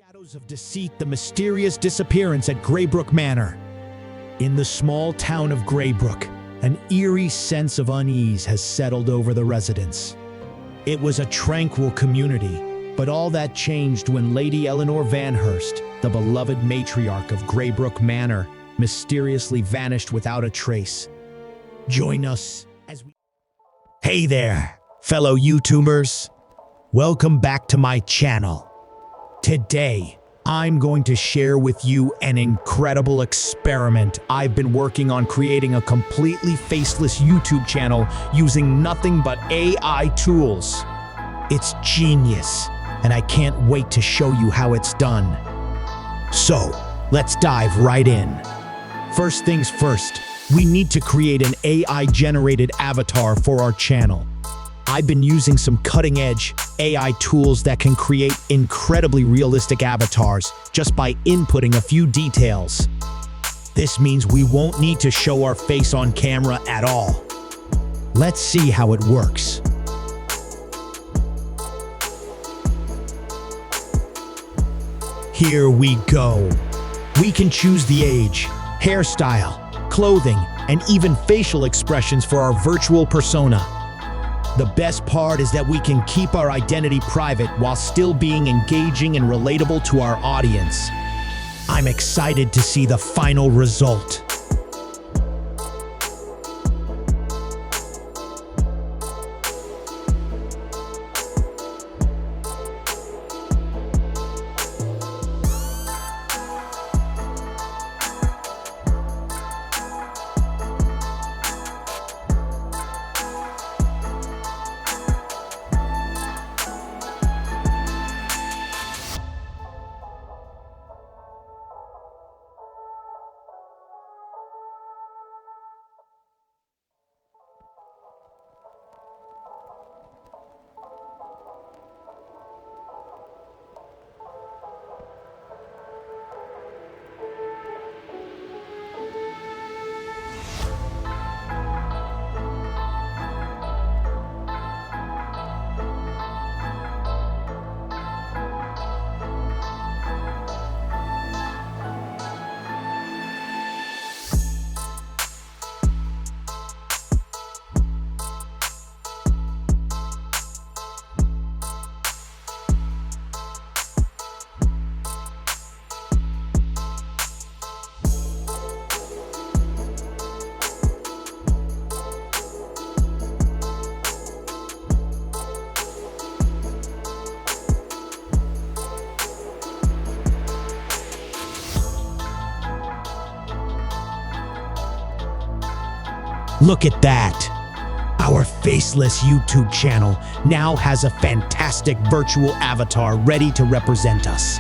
Shadows of deceit, the mysterious disappearance at Greybrook Manor. In the small town of Greybrook, an eerie sense of unease has settled over the residents. It was a tranquil community, but all that changed when Lady Eleanor Vanhurst, the beloved matriarch of Greybrook Manor, mysteriously vanished without a trace. Join us as we... Hey there, fellow YouTubers. Welcome back to my channel. Today, I'm going to share with you an incredible experiment. I've been working on creating a completely faceless YouTube channel using nothing but AI tools. It's genius, and I can't wait to show you how it's done. So, let's dive right in. First things first, we need to create an AI-generated avatar for our channel. I've been using some cutting-edge AI tools that can create incredibly realistic avatars just by inputting a few details. This means we won't need to show our face on camera at all. Let's see how it works. Here we go. We can choose the age, hairstyle, clothing, and even facial expressions for our virtual persona. The best part is that we can keep our identity private while still being engaging and relatable to our audience. I'm excited to see the final result. Look at that! Our faceless YouTube channel now has a fantastic virtual avatar ready to represent us.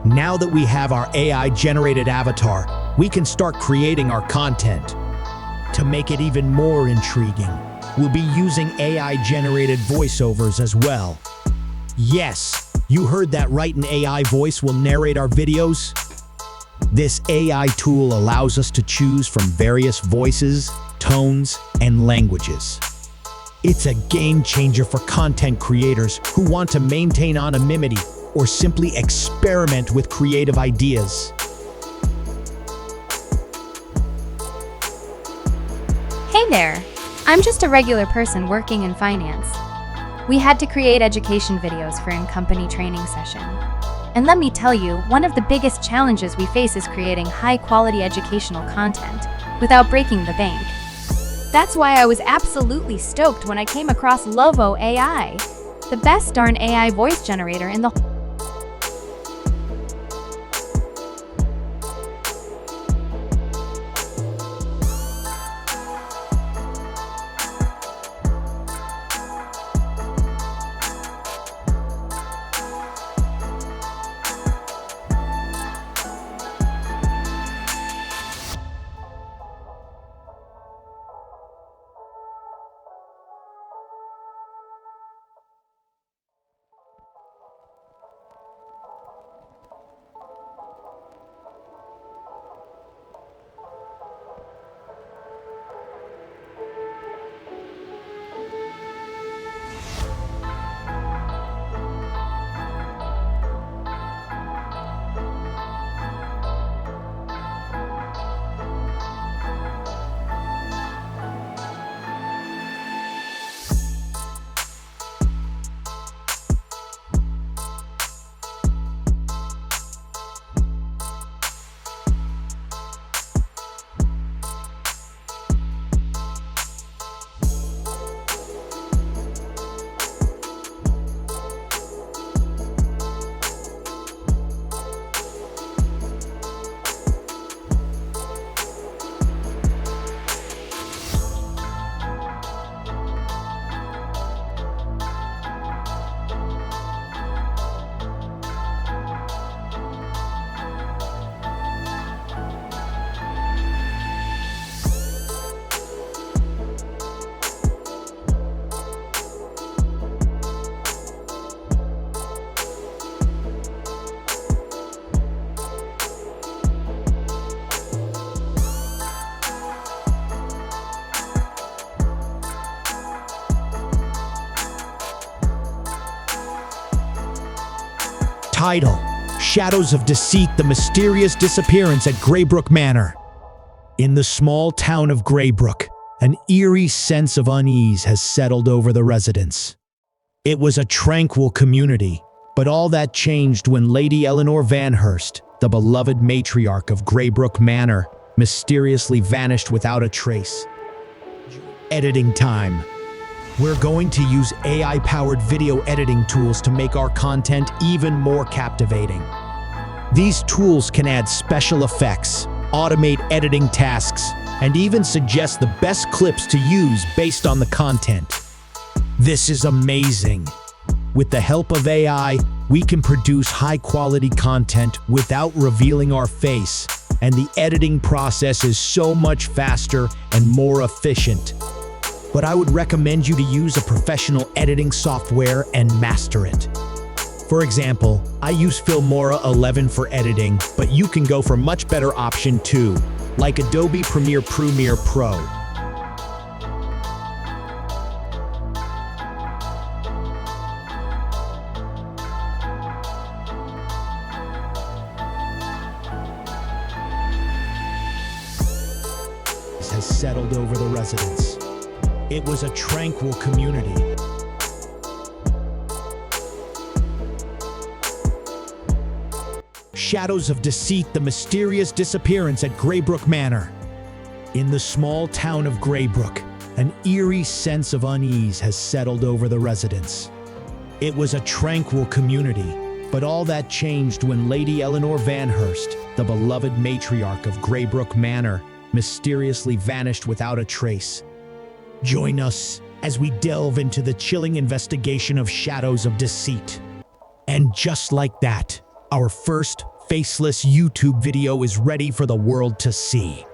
Now that we have our AI-generated avatar, we can start creating our content. To make it even more intriguing, we'll be using AI-generated voiceovers as well. Yes, you heard that right, an AI voice will narrate our videos. This AI tool allows us to choose from various voices, tones, and languages. It's a game changer for content creators who want to maintain anonymity or simply experiment with creative ideas. Hey there! I'm just a regular person working in finance. We had to create education videos for in-company training session. And let me tell you, one of the biggest challenges we face is creating high-quality educational content without breaking the bank. That's why I was absolutely stoked when I came across Lovo AI, the best darn AI voice generator in the Title: Shadows of Deceit, the mysterious disappearance at Graybrook Manor. In the small town of Graybrook, an eerie sense of unease has settled over the residents. It was a tranquil community, but all that changed when Lady Eleanor Vanhurst, the beloved matriarch of Graybrook Manor, mysteriously vanished without a trace. Editing time. We're going to use AI-powered video editing tools to make our content even more captivating. These tools can add special effects, automate editing tasks, and even suggest the best clips to use based on the content. This is amazing. With the help of AI, we can produce high-quality content without revealing our face, and the editing process is so much faster and more efficient. But I would recommend you to use a professional editing software and master it. For example, I use Filmora 11 for editing, but you can go for much better option too, like Adobe Premiere Pro. Has settled over the residents. It was a tranquil community. Shadows of Deceit, the mysterious disappearance at Graybrook Manor. In the small town of Graybrook, an eerie sense of unease has settled over the residents. It was a tranquil community, but all that changed when Lady Eleanor Vanhurst, the beloved matriarch of Graybrook Manor, mysteriously vanished without a trace. Join us as we delve into the chilling investigation of Shadows of Deceit. And just like that, our first faceless YouTube video is ready for the world to see.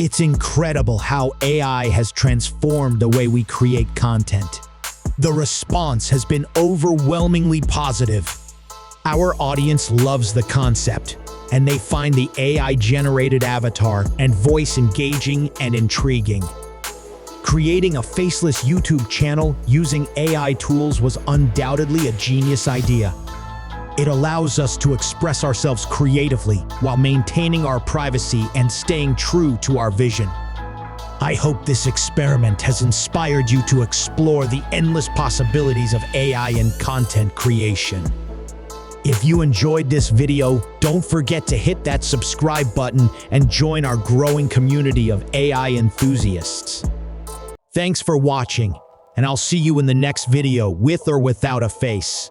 It's incredible how AI has transformed the way we create content. The response has been overwhelmingly positive. Our audience loves the concept, and they find the AI-generated avatar and voice engaging and intriguing. Creating a faceless YouTube channel using AI tools was undoubtedly a genius idea. It allows us to express ourselves creatively while maintaining our privacy and staying true to our vision. I hope this experiment has inspired you to explore the endless possibilities of AI and content creation. If you enjoyed this video, don't forget to hit that subscribe button and join our growing community of AI enthusiasts. Thanks for watching, and I'll see you in the next video with or without a face.